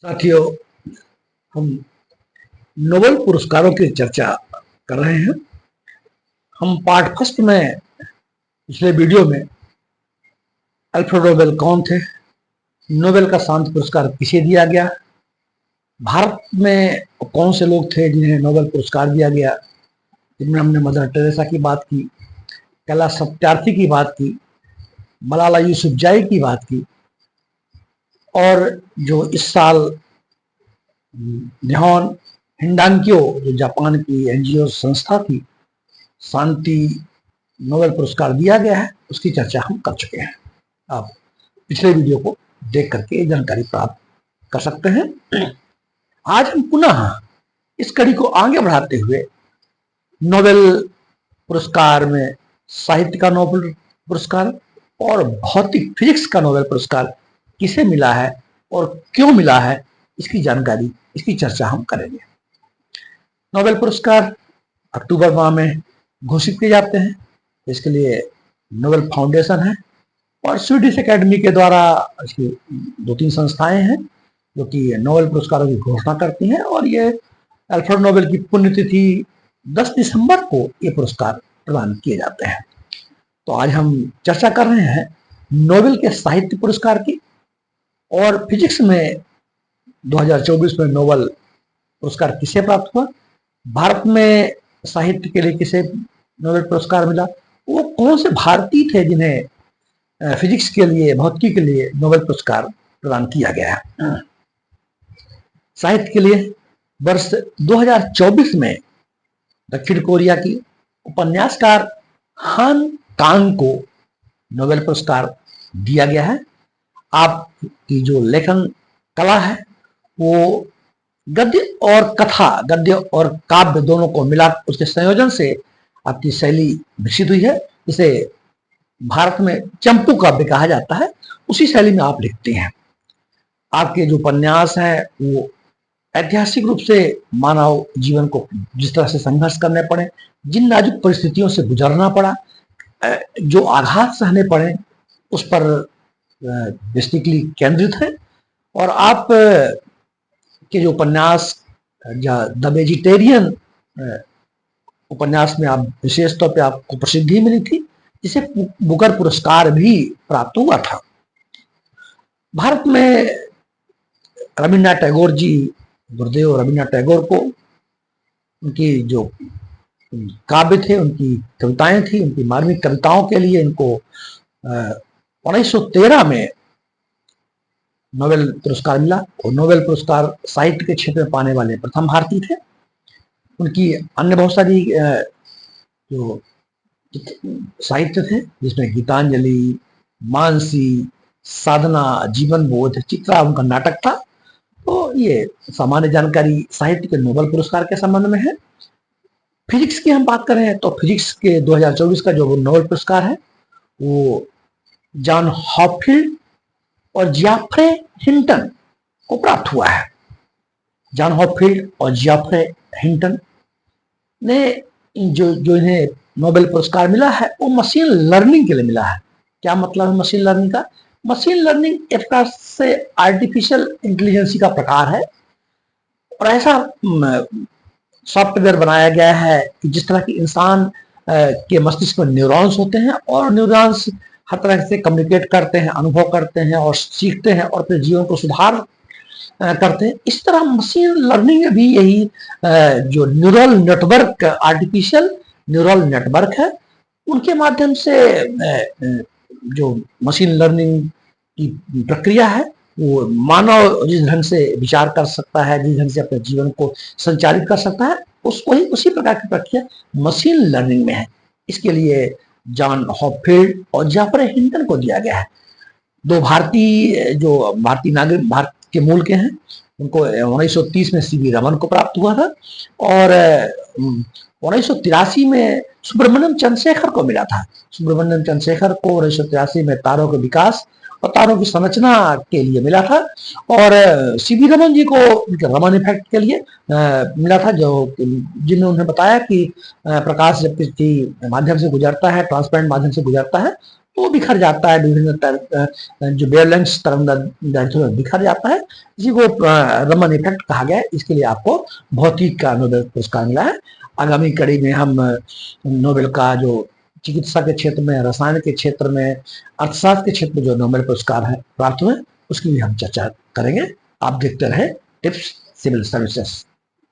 साथियों, हम नोबेल पुरस्कारों की चर्चा कर रहे हैं। हम पार्ट फर्स्ट में पिछले वीडियो में अल्फ्रेड नोबेल कौन थे, नोबेल का शांति पुरस्कार किसे दिया गया, भारत में कौन से लोग थे जिन्हें नोबेल पुरस्कार दिया गया, जिनमें हमने मदर टेरेसा की बात की, कैलाश सत्यार्थी की बात की, मलाला यूसुफजई की बात की, और जो इस साल निहोन हिंडांक्यो जो जापान की एनजीओ संस्था थी, शांति नोबेल पुरस्कार दिया गया है, उसकी चर्चा हम कर चुके हैं। आप पिछले वीडियो को देख करके जानकारी प्राप्त कर सकते हैं। आज हम पुनः इस कड़ी को आगे बढ़ाते हुए नोबेल पुरस्कार में साहित्य का नोबेल पुरस्कार और भौतिक फिजिक्स का नोबेल पुरस्कार किसे मिला है और क्यों मिला है, इसकी जानकारी, इसकी चर्चा हम करेंगे। नोबेल पुरस्कार अक्टूबर माह में घोषित किए जाते हैं। इसके लिए नोबेल फाउंडेशन है और स्वीडिश एकेडमी के द्वारा इसकी 2-3 संस्थाएं हैं जो कि नोबेल पुरस्कारों की घोषणा करती हैं, और ये अल्फ्रेड नोबेल की पुण्यतिथि 10 दिसंबर को ये पुरस्कार प्रदान किए जाते हैं। तो आज हम चर्चा कर रहे हैं नोबेल के साहित्य पुरस्कार की, और फिजिक्स में 2024 में नोबेल पुरस्कार किसे प्राप्त हुआ, भारत में साहित्य के लिए किसे नोबेल पुरस्कार मिला, वो कौन से भारतीय थे जिन्हें फिजिक्स के लिए, भौतिकी के लिए नोबेल पुरस्कार प्रदान किया गया है। साहित्य के लिए वर्ष 2024 में दक्षिण कोरिया की उपन्यासकार हान कांग को नोबेल पुरस्कार दिया गया है। आपकी जो लेखन कला है वो गद्य और कथा, गद्य और काव्य दोनों को मिला उसके संयोजन से आपकी शैली विकसित हुई है, इसे भारत में चंपू काव्य कहा जाता है। उसी शैली में आप लिखते हैं। आपके जो उपन्यास हैं वो ऐतिहासिक रूप से मानव जीवन को जिस तरह से संघर्ष करने पड़े, जिन नाजुक परिस्थितियों से गुजरना पड़ा, जो आघात सहने पड़े, उस पर बेसिकली केंद्रित है। और आप के जो उपन्यास द वेजिटेरियन उपन्यास में आप विशेष तौर पे आपको प्रसिद्धि मिली थी, जिसे बुकर पुरस्कार भी प्राप्त हुआ था। भारत में रविन्द्रनाथ टैगोर जी, गुरुदेव रविन्द्रनाथ टैगोर को उनकी जो काव्य थे, उनकी कविताएं थी, उनकी मार्मिक कविताओं के लिए इनको 1913 में नोबेल पुरस्कार मिला, और नोबेल पुरस्कार साहित्य के क्षेत्र में पाने वाले प्रथम भारतीय थे। उनकी अन्य बहुत सारी जो साहित्य थे, जिसमें गीतांजलि, मानसी, साधना, जीवन बोध, चित्रा उनका नाटक था। तो ये सामान्य जानकारी साहित्य के नोबेल पुरस्कार के संबंध में है। फिजिक्स की हम बात करें तो फिजिक्स के 2024 का जो नोबेल पुरस्कार है वो जॉन हॉपफील्ड और जियाफ्रे हिंटन को प्राप्त हुआ है। जॉन हॉपफील्ड और जियाफ्रे हिंटन ने जो इन्हें नोबेल पुरस्कार मिला है वो मशीन लर्निंग के लिए मिला है। क्या मतलब है मशीन लर्निंग का? मशीन लर्निंग एक प्रकार से आर्टिफिशियल इंटेलिजेंस का प्रकार है, और ऐसा सॉफ्टवेयर बनाया गया है कि जिस तरह की इंसान के मस्तिष्क में न्यूरॉन्स होते हैं, और न्यूरॉन्स हर तरह से कम्युनिकेट करते हैं, अनुभव करते हैं और सीखते हैं और अपने जीवन को सुधार करते हैं, इस तरह मशीन लर्निंग में भी यही जो neural network, artificial neural network है, उनके माध्यम से जो मशीन लर्निंग की प्रक्रिया है वो मानव जिस ढंग से विचार कर सकता है, जिस ढंग से अपने जीवन को संचालित कर सकता है, उसी प्रकार की प्रक्रिया मशीन लर्निंग में है। इसके लिए जॉन हॉपफील्ड और जियाफ्रे हिंटन को दिया गया है। दो भारतीय जो भारतीय नागरिक, भारत के मूल के हैं, उनको 1930 में सीवी रमन को प्राप्त हुआ था, और 1983 में सुब्रमण्यम चंद्रशेखर को मिला था। सुब्रमण्यम चंद्रशेखर को 1983 में तारों के विकास और तारों की संरचना के लिए मिला था, और सीवी रमन जी को रमन इफेक्ट के लिए मिला था, जो जिन्होंने उन्हें बताया कि प्रकाश जब किसी माध्यम से गुजरता है, ट्रांसपेरेंट माध्यम से गुजरता है, वो बिखर जाता है, विभिन्न जो वेवलेंथ्स तरंग बिखर जाता है। इसी को रमन इफेक्ट कहा गया है। इसके लिए आपको भौतिक का नोबेल पुरस्कार मिला है। आगामी कड़ी में हम नोबेल का जो चिकित्सा के क्षेत्र में, रसायन के क्षेत्र में, अर्थशास्त्र के क्षेत्र में जो नोबेल पुरस्कार है प्राप्त हुए, उसकी भी हम चर्चा करेंगे। आप देखते रहे टिप्स सिविल सर्विसेज।